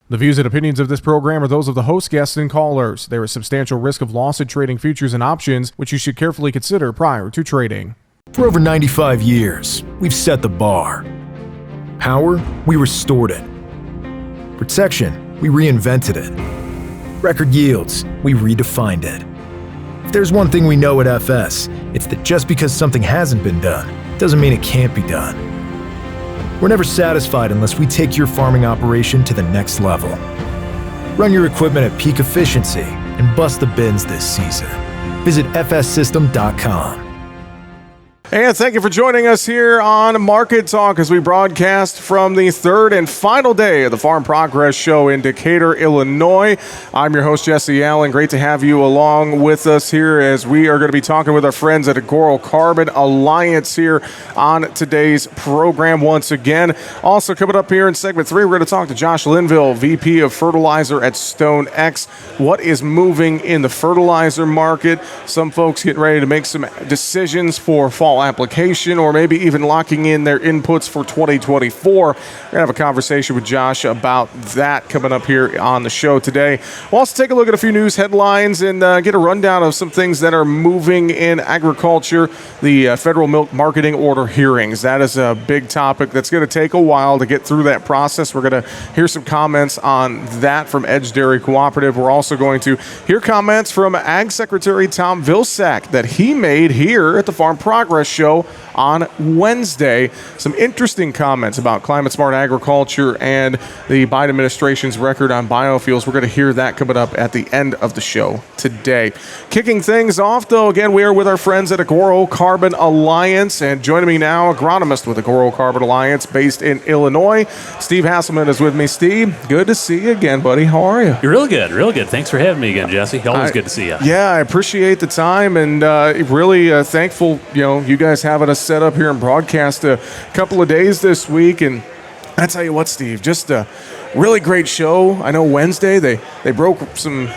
The views and opinions of this program are those of the host, guests, and callers. There is substantial risk of loss in trading futures and options, which you should carefully consider prior to trading. For over 95 years, we've set the bar. Power, we restored it. Protection, we reinvented it. Record yields, we redefined it. If there's one thing we know at FS, it's that just because something hasn't been done, doesn't mean it can't be done. We're never satisfied unless we take your farming operation to the next level. Run your equipment at peak efficiency and bust the bins this season. Visit fssystem.com. And thank you for joining us here on Market Talk as we broadcast from the third and final day of the Farm Progress Show in Decatur, Illinois. I'm your host, Jesse Allen. Great to have you along with us here as we are going to be talking with our friends at Agoro Carbon Alliance here on today's program once again. Also coming up here in segment 3, we're going to talk to Josh Linville, VP of Fertilizer at StoneX. What is moving in the fertilizer market? Some folks getting ready to make some decisions for fall application or maybe even locking in their inputs for 2024. We're going to have a conversation with Josh about that coming up here on the show today. We'll also take a look at a few news headlines and get a rundown of some things that are moving in agriculture, the federal milk marketing order hearings. That is a big topic that's going to take a while to get through that process. We're going to hear some comments on that from Edge Dairy Cooperative. We're also going to hear comments from Ag Secretary Tom Vilsack that he made here at the Farm Progress Show on Wednesday. Some interesting comments about climate smart agriculture and the Biden administration's record on biofuels. We're going to hear that coming up at the end of the show today. Kicking things off, though, again, we are with our friends at Agoro Carbon Alliance, and joining me now, agronomist with Agoro Carbon Alliance based in Illinois. Steve Hasselman is with me. Steve, good to see you again, buddy. How are you? You're real good, real good. Thanks for having me again, Jesse. Always good to see you. Yeah, I appreciate the time and really thankful, you guys having us set up here and broadcast a couple of days this week. And I tell you what, Steve, just a really great show. I know Wednesday they broke some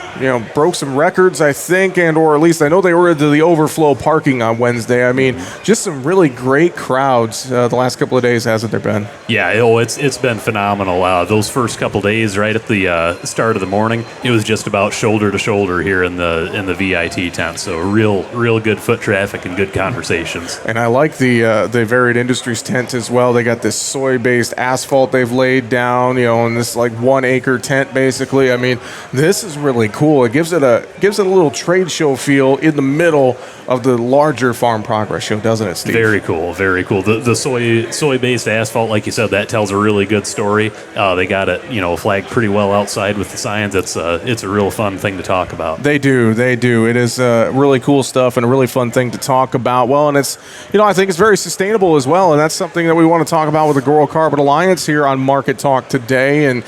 records, I think, and or at least I know they were into the overflow parking on Wednesday. I mean, just some really great crowds the last couple of days, hasn't there been? Yeah, it's been phenomenal. Those first couple days, right at the start of the morning, it was just about shoulder to shoulder here in the VIT tent. So real good foot traffic and good conversations. And I like the Varied Industries tent as well. They got this soy-based asphalt they've laid down, in this like 1 acre tent basically. I mean, this is really cool. It gives it a little trade show feel in the middle of the larger Farm Progress Show, doesn't it, Steve? Very cool, very cool. The soy-based asphalt, like you said, that tells a really good story. They got it, flagged pretty well outside with the signs. It's a real fun thing to talk about. They do. It is really cool stuff and a really fun thing to talk about. Well, and it's, I think it's very sustainable as well, and that's something that we want to talk about with the Agoro Carbon Alliance here on Market Talk today, and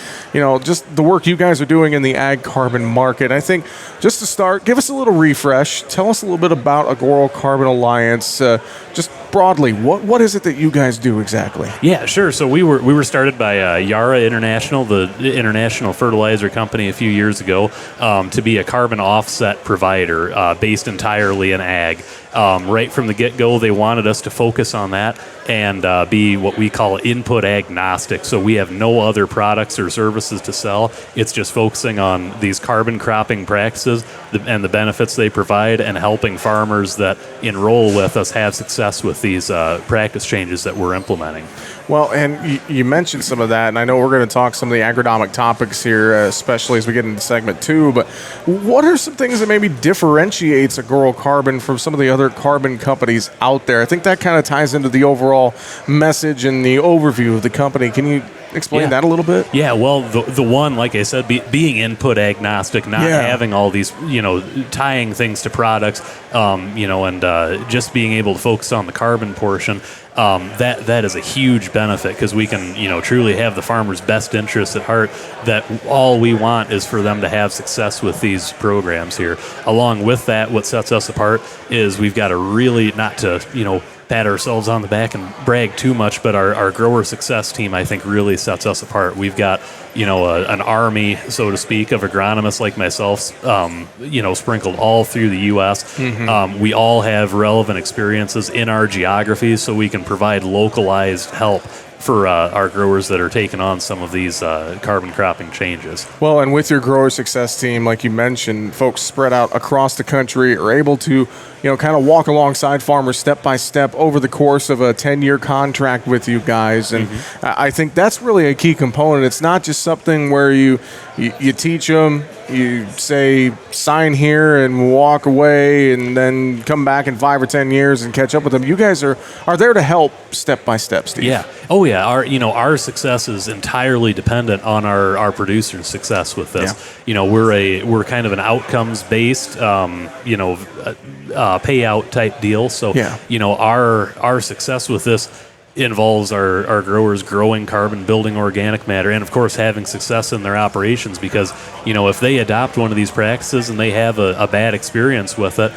just the work you guys are doing in the ag carbon market. I think just to start, give us a little refresh. Tell us a little bit about Agoro Carbon Alliance, just broadly. What is it that you guys do exactly? Yeah, sure. So we were started by Yara International, the international fertilizer company, a few years ago, to be a carbon offset provider based entirely in ag. Right from the get-go, they wanted us to focus on that and be what we call input agnostic. So we have no other products or services to sell. It's just focusing on these carbon cropping practices and the benefits they provide and helping farmers that enroll with us have success with these practice changes that we're implementing. Well, and you mentioned some of that, and I know we're going to talk some of the agronomic topics here, especially as we get into segment 2, but what are some things that maybe differentiates Agoro Carbon from some of the other carbon companies out there? I think that kind of ties into the overall message and the overview of the company. Can you explain that a little bit? Yeah, well, the one, like I said, being input agnostic, not having all these, tying things to products, and just being able to focus on the carbon portion, that is a huge benefit because we can, truly have the farmer's best interests at heart, that all we want is for them to have success with these programs here. Along with that, what sets us apart is we've got a really, not to, pat ourselves on the back and brag too much, but our grower success team, I think, really sets us apart. We've got, an army, so to speak, of agronomists like myself, sprinkled all through the U.S. Mm-hmm. We all have relevant experiences in our geographies, so we can provide localized help for our growers that are taking on some of these carbon cropping changes. Well, and with your grower success team, like you mentioned, folks spread out across the country are able to, kind of walk alongside farmers step by step over the course of a 10-year contract with you guys. And I think that's really a key component. It's not just something where you teach them, you say sign here and walk away and then come back in 5 or 10 years and catch up with them. You guys are there to help step by step, Steve. Yeah. Oh yeah. Our success is entirely dependent on our producers' success with this. Yeah. We're kind of an outcomes based payout type deal. So our success with this involves our growers growing carbon, building organic matter, and of course having success in their operations, because if they adopt one of these practices and they have a bad experience with it,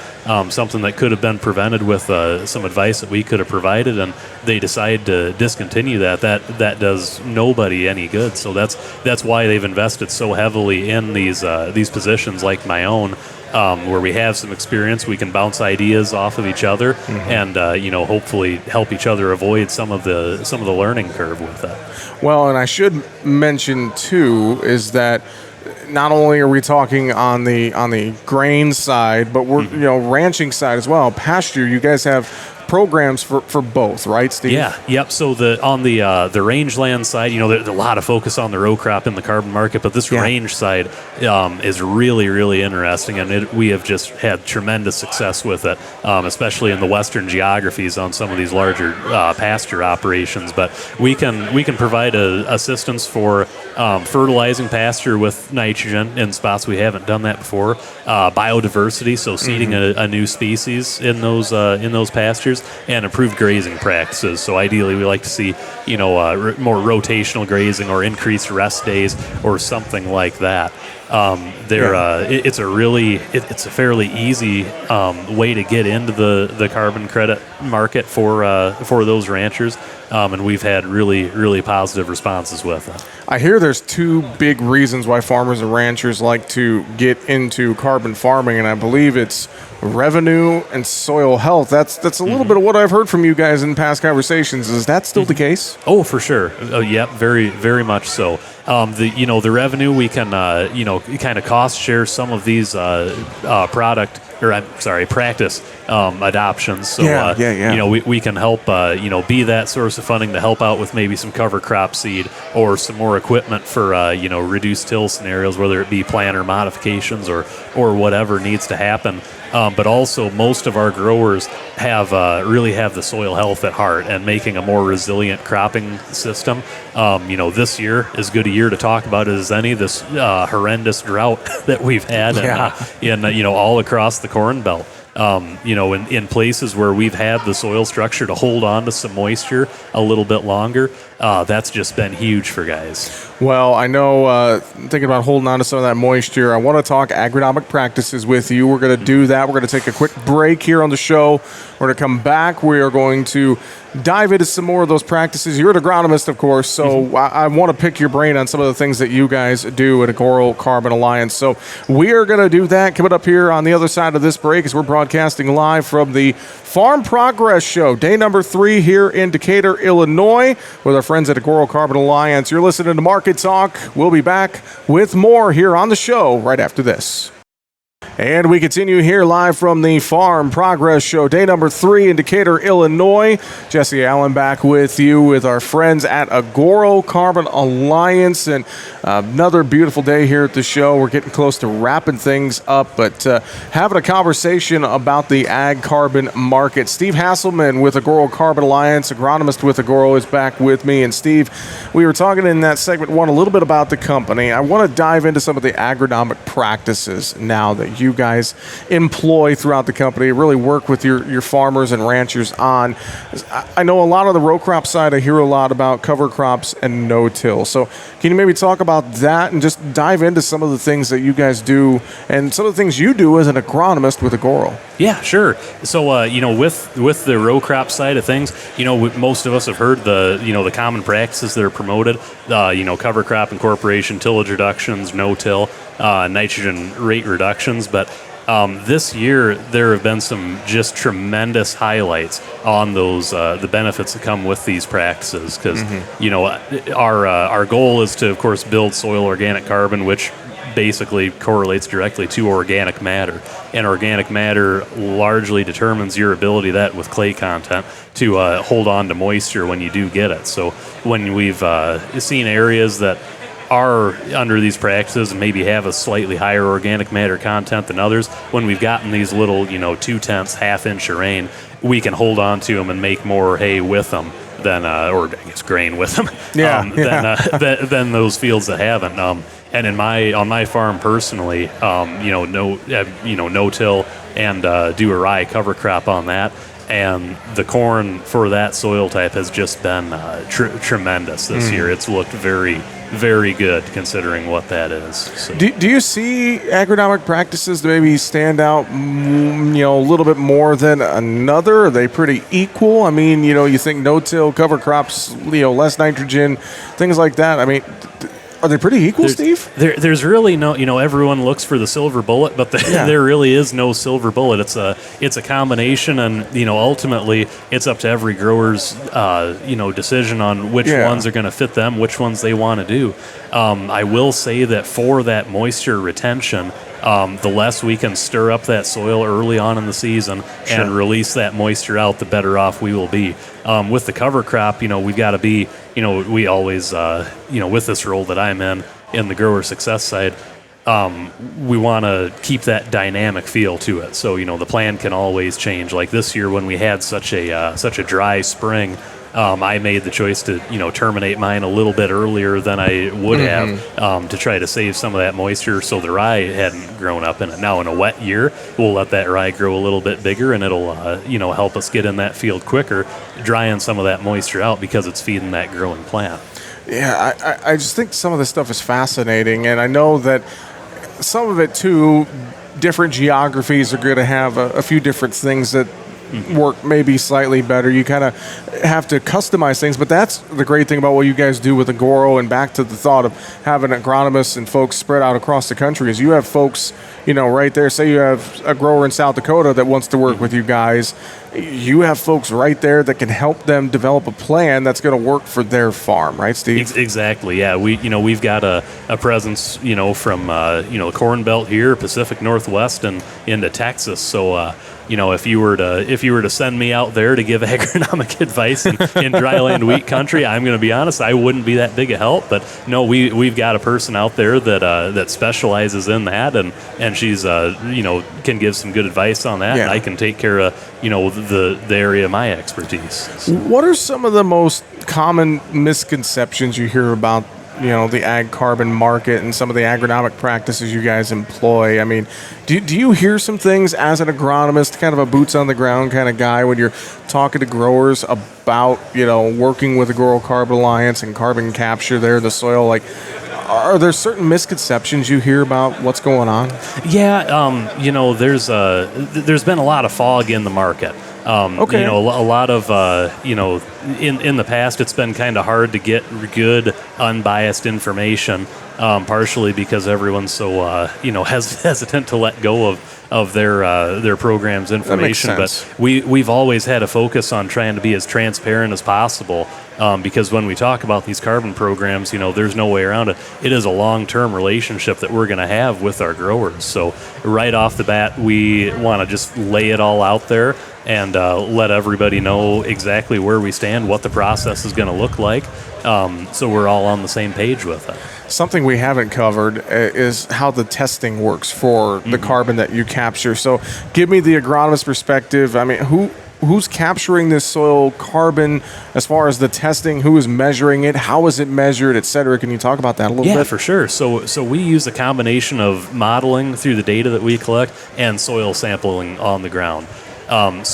something that could have been prevented with some advice that we could have provided, and they decide to discontinue that does nobody any good. So that's why they've invested so heavily in these positions like my own, where we have some experience, we can bounce ideas off of each other, and hopefully help each other avoid some of the learning curve with that. Well, and I should mention too is that not only are we talking on the grain side, but we're ranching side as well. Pasture, you guys have programs for both, right, Steve? Yeah, yep. So on the rangeland side, there's a lot of focus on the row crop in the carbon market, but this range side is really, really interesting, and we have just had tremendous success with it, especially in the western geographies on some of these larger pasture operations. But we can provide assistance for fertilizing pasture with nitrogen in spots we haven't done that before, biodiversity, so seeding a new species in those pastures, and improved grazing practices. So ideally, we like to see more rotational grazing or increased rest days or something like that. It's a fairly easy way to get into the carbon credit market for those ranchers, and we've had really, really positive responses with it. I hear there's two big reasons why farmers and ranchers like to get into carbon farming, and I believe it's revenue and soil health. That's a little bit of what I've heard from you guys in past conversations. Is that still the case? Oh, for sure. Yep, very, very much so. The revenue, we can kind of cost share some of these practice adoptions. So we can help be that source of funding to help out with maybe some cover crop seed or some more equipment for reduced till scenarios, whether it be planter modifications or whatever needs to happen. But also, most of our growers really have the soil health at heart and making a more resilient cropping system. This year is good a year to talk about it as any. This horrendous drought that we've had in all across the Corn Belt. In places where we've had the soil structure to hold on to some moisture a little bit longer, that's just been huge for guys. Well, I know, thinking about holding on to some of that moisture, I want to talk agronomic practices with you. We're going to do that. We're going to take a quick break here on the show. We're going to come back. We are going to dive into some more of those practices. You're an agronomist, of course, so I want to pick your brain on some of the things that you guys do at Agoro Carbon Alliance. So we are going to do that coming up here on the other side of this break as we're broadcasting live from the Farm Progress Show, day number 3 here in Decatur, Illinois, with our friends at Agoro Carbon Alliance. You're listening to Market Talk. We'll be back with more here on the show right after this. And we continue here live from the Farm Progress Show, day number 3 in Decatur, Illinois. Jesse Allen back with you with our friends at Agoro Carbon Alliance. And another beautiful day here at the show. We're getting close to wrapping things up, but having a conversation about the ag carbon market. Steve Hasselman with Agoro Carbon Alliance, agronomist with Agoro, is back with me. And Steve, we were talking in that segment 1 a little bit about the company. I want to dive into some of the agronomic practices now that you guys employ throughout the company, really work with your farmers and ranchers on. I know a lot of the row crop side, I hear a lot about cover crops and no-till. So can you maybe talk about that and just dive into some of the things that you guys do and some of the things you do as an agronomist with Agoro? Yeah, sure. So, with the row crop side of things, most of us have heard the common practices that are promoted, cover crop incorporation, tillage reductions, no-till, nitrogen rate reductions. But This year, there have been some just tremendous highlights on those the benefits that come with these practices. Because our goal is to, of course, build soil organic carbon, which basically correlates directly to organic matter, and organic matter largely determines your ability with clay content to hold on to moisture when you do get it. So when we've seen areas that are under these practices and maybe have a slightly higher organic matter content than others, when we've gotten these little 2/10 half-inch of rain, we can hold on to them and make more hay with them than or I guess grain with them than those fields that haven't. And on my farm personally, no-till and do a rye cover crop on that. And the corn for that soil type has just been tremendous this year. It's looked very, very good considering what that is. So. Do you see agronomic practices that maybe stand out, a little bit more than another? Are they pretty equal? I mean, you think no-till, cover crops, less nitrogen, things like that. I mean, are they pretty equal, Steve? There's really no, everyone looks for the silver bullet, but there really is no silver bullet. It's a combination, and ultimately it's up to every grower's decision on which ones are going to fit them, which ones they want to do. I will say that for that moisture retention, the less we can stir up that soil early on in the season and release that moisture out, the better off we will be. With the cover crop, we've got to be, we always, with this role that I'm in the grower success side, we want to keep that dynamic feel to it. So, the plan can always change. Like this year when we had such a dry spring, I made the choice to, terminate mine a little bit earlier than I would have to try to save some of that moisture so the rye hadn't grown up in it. Now in a wet year, we'll let that rye grow a little bit bigger, and it'll, help us get in that field quicker, drying some of that moisture out because it's feeding that growing plant. Yeah, I just think some of this stuff is fascinating, and I know that some of it too, different geographies are going to have a few different things that work maybe slightly better. You kind of have to customize things, but that's the great thing about what you guys do with Agoro, and back to the thought of having agronomists and folks spread out across the country is you have folks, right there. Say you have a grower in South Dakota that wants to work with you guys. You have folks right there that can help them develop a plan that's going to work for their farm, right, Steve? Exactly. Yeah, we've got a presence, from the Corn Belt here, Pacific Northwest, and into Texas. So if you were to send me out there to give agronomic advice in dryland wheat country, I'm going to be honest, I wouldn't be that big a help. But no, we've got a person out there that specializes in that, and she's can give some good advice on that. Yeah. And I can take care of the area of my expertise. What are some of the most common misconceptions you hear about the ag carbon market and some of the agronomic practices you guys employ? I mean, do you hear some things as an agronomist, kind of a boots on the ground kind of guy, when you're talking to growers about, working with the Agoro Carbon Alliance and carbon capture there in the soil? Like, are there certain misconceptions you hear about what's going on? Yeah, there's been a lot of fog in the market. Okay. A lot of, in the past, it's been kind of hard to get good, unbiased information, partially because everyone's so, hesitant to let go of their program's information. That makes sense. But we've always had a focus on trying to be as transparent as possible, because when we talk about these carbon programs, there's no way around it. It is a long-term relationship that we're going to have with our growers. So right off the bat, we want to just lay it all out there and let everybody know exactly where we stand, what the process is going to look like, so we're all on the same page with it. Something we haven't covered is how the testing works for the carbon that you capture. So give me the agronomist perspective. I mean, who's capturing this soil carbon as far as the testing? Who is measuring it? How is it measured, et cetera? Can you talk about that a little bit? Yeah, for sure. So we use a combination of modeling through the data that we collect and soil sampling on the ground. And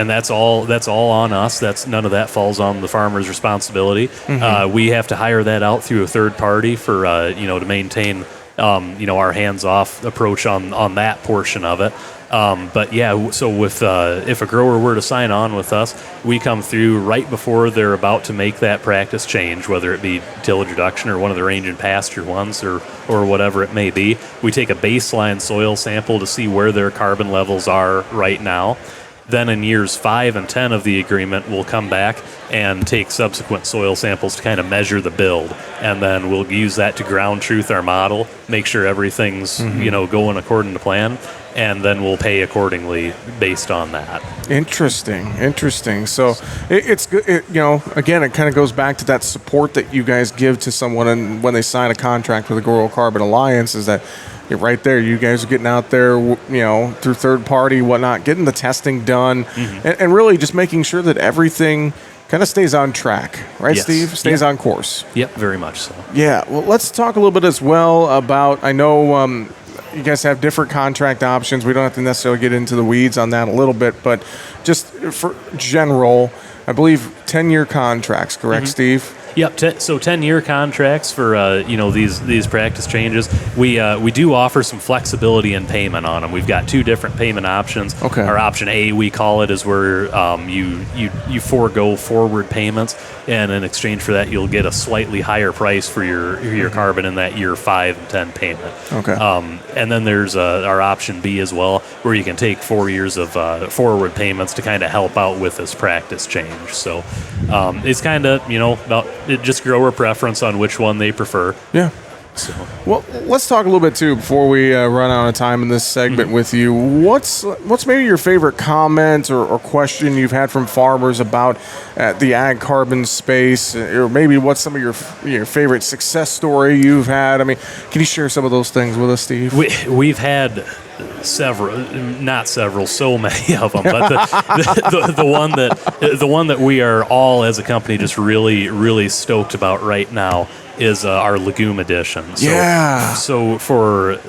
that's all on us. None of that falls on the farmer's responsibility. We have to hire that out through a third party for to maintain our hands-off approach on that portion of it. But yeah, so with if a grower were to sign on with us, we come through right before they're about to make that practice change, whether it be tillage reduction or one of the range and pasture ones or whatever it may be. We take a baseline soil sample to see where their carbon levels are right now. Then in years 5 and 10 of the agreement, we'll come back and take subsequent soil samples to kind of measure the build. And then we'll use that to ground truth our model, make sure everything's, going according to plan. And then we'll pay accordingly based on that. Interesting. So it's good. Again, it kind of goes back to that support that you guys give to someone, and when they sign a contract with the Agoro Carbon Alliance, is that you're right there. You guys are getting out there, through third party, whatnot, getting the testing done, and really just making sure that everything kind of stays on track, right, yes. Steve? Stays on course. Yep, very much so. Yeah. Well, let's talk a little bit as well about. I know. You guys have different contract options. We don't have to necessarily get into the weeds on that a little bit, but just for general, I believe 10-year contracts, correct, Steve? Yep. So 10-year contracts for these practice changes. We do offer some flexibility in payment on them. We've got 2 different payment options. Okay. Our option A, we call it, is where you forego forward payments, and in exchange for that, you'll get a slightly higher price for your carbon in that year 5 and 10 payment. Okay. And then there's our option B as well, where you can take 4 years of forward payments to kind of help out with this practice change. So it's kind of about. It just grower preference on which one they prefer. Yeah. So. Well, let's talk a little bit too before we run out of time in this segment with you. What's maybe your favorite comment or question you've had from farmers about the ag carbon space, or maybe what's some of your favorite success story you've had? I mean, can you share some of those things with us, Steve? We've had so many of them, but the one that we are all as a company just really, really stoked about right now is our legume edition. So for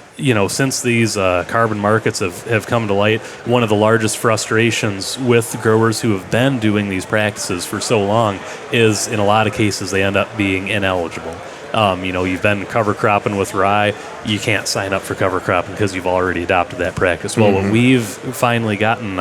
since these carbon markets have come to light, one of the largest frustrations with growers who have been doing these practices for so long is, in a lot of cases, they end up being ineligible. You've been cover cropping with rye, you can't sign up for cover cropping because you've already adopted that practice. Well, what we've finally gotten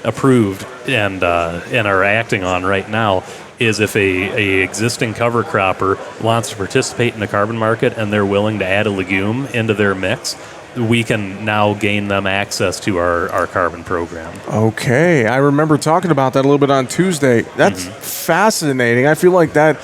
approved and are acting on right now is if a existing cover cropper wants to participate in the carbon market and they're willing to add a legume into their mix, we can now gain them access to our carbon program. Okay. I remember talking about that a little bit on Tuesday. That's fascinating. I feel like that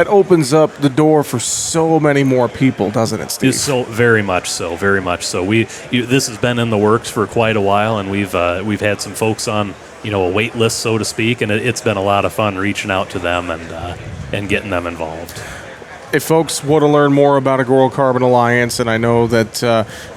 opens up the door for so many more people, doesn't it, Steve? So very much so. This has been in the works for quite a while, and we've had some folks on a wait list, so to speak, and it's been a lot of fun reaching out to them and getting them involved. If folks want to learn more about Agoro Carbon Alliance, and I know that,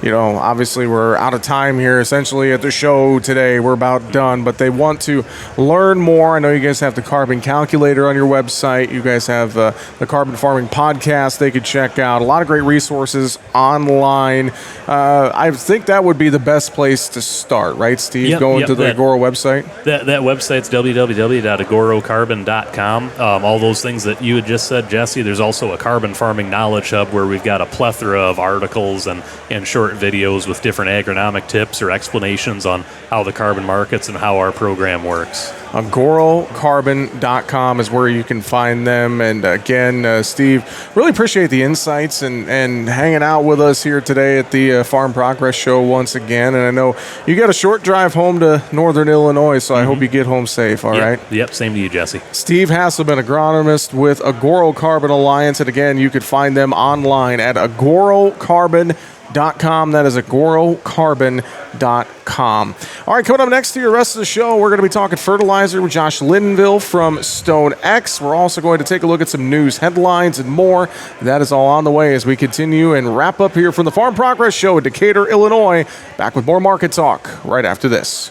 obviously we're out of time here essentially at the show today. We're about done, but they want to learn more. I know you guys have the carbon calculator on your website. You guys have the carbon farming podcast they could check out. A lot of great resources online. I think that would be the best place to start, right, Steve? Going to the Agoro website? That website's www.agorocarbon.com. All those things that you had just said, Jesse. There's also a carbon farming knowledge hub where we've got a plethora of articles and short videos with different agronomic tips or explanations on how the carbon markets and how our program works. AgoroCarbon.com is where you can find them. And again, Steve, really appreciate the insights and hanging out with us here today at the Farm Progress Show once again. And I know you got a short drive home to Northern Illinois, so I hope you get home safe, all right? Yep, same to you, Jesse. Steve Hasselman, agronomist with Agoro Carbon Alliance. And again, you could find them online at agorocarbon.com. That is agorocarbon.com. All right, coming up next to your rest of the show, we're going to be talking fertilizer with Josh Lindenville from Stone X. We're also going to take a look at some news headlines and more. That is all on the way as we continue and wrap up here from the Farm Progress Show in Decatur, Illinois. Back with more market talk right after this.